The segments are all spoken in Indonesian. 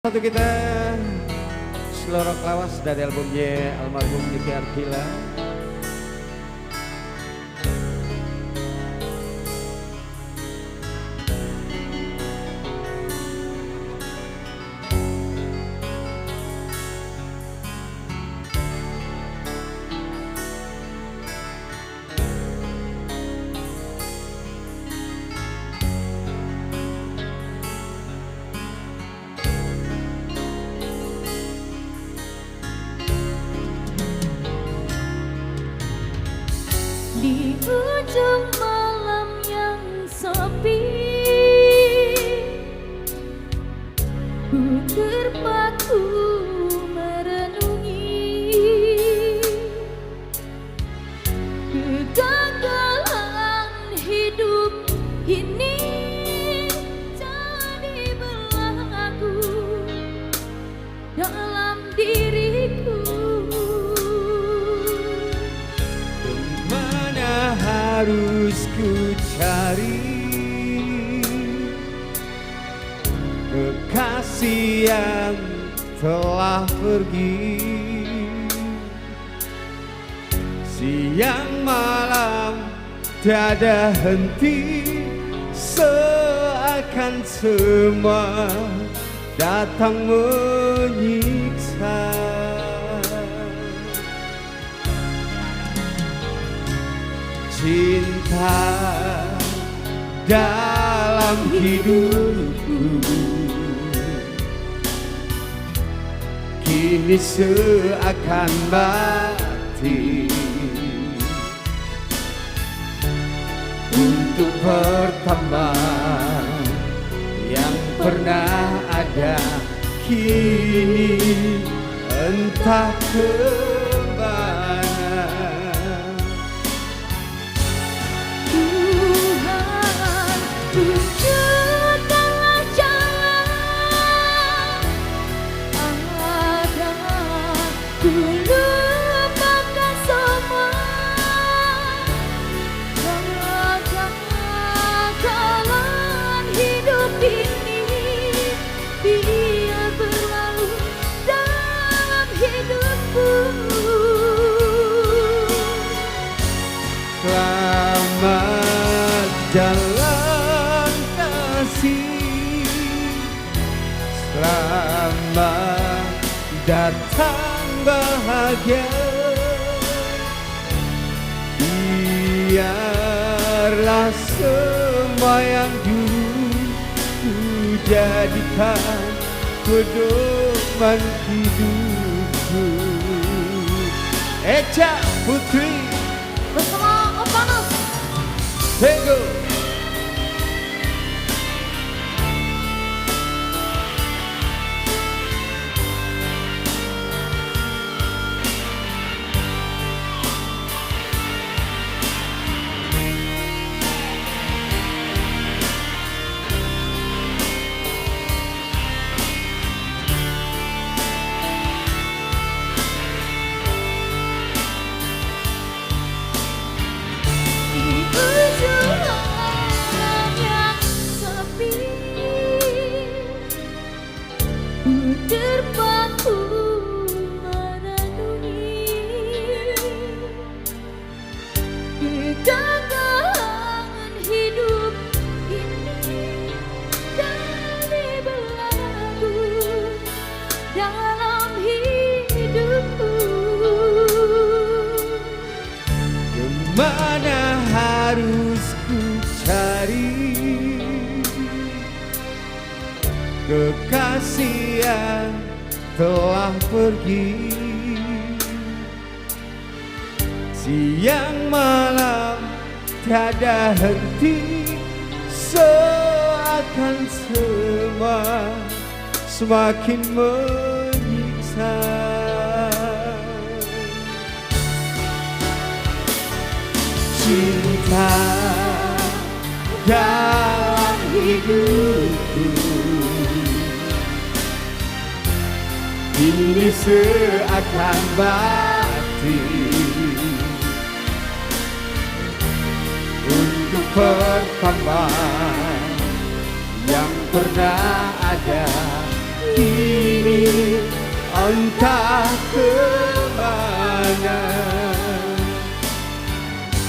Satu kita Selorok Lawas dari albumnya almarhum Niki Ardila. Di ujung malam yang sepi, ku terpaku merenungi kegagalan hidup ini jadi berlaku dalam diriku. Harus ku cari kekasih yang telah pergi. Siang malam tiada henti, seakan semua datang menyiksa. Cinta dalam hidupku kini seakan mati. Untuk pertama yang pernah ada kini entah kemana. Tunjukkanlah jalan agar ku lupakan semua kegagalan hidup ini, biar berlalu dalam hidupku. Selamat jalan kasih, selamat datang bahagia. Biarlah semua yang dulu ku jadikan pedoman hidupku. Echa Putri Bersama Opanos. Tego. Terpaku merenungi kegagalan hidup ini jadi berlaku dalam hidupku. Kemana harus ku cari kekasih yang telah pergi. Siang malam tiada henti, seakan semua semakin menyiksa. Cinta dalam hidupku kini seakan mati. Untuk pertama yang pernah ada kini entah kemana.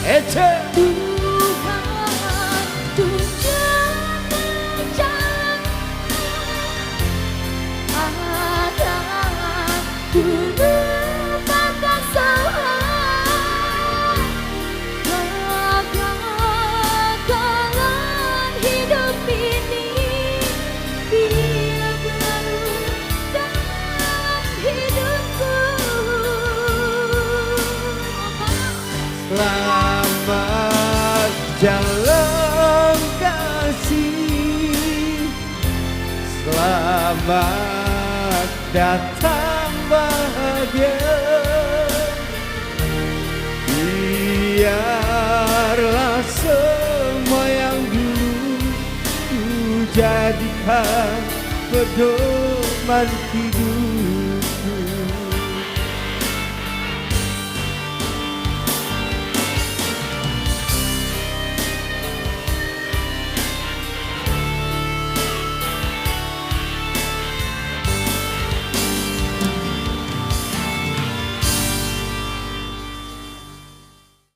Ece Tuhan tunjukkan jalan agar ku lupakan salah, kegagalan hidup ini biar berlalu dalam hidupku. selamat jalan kasih, selamat datang bahagia. Biarlah semua yang dulu ku jadikan pedoman hidup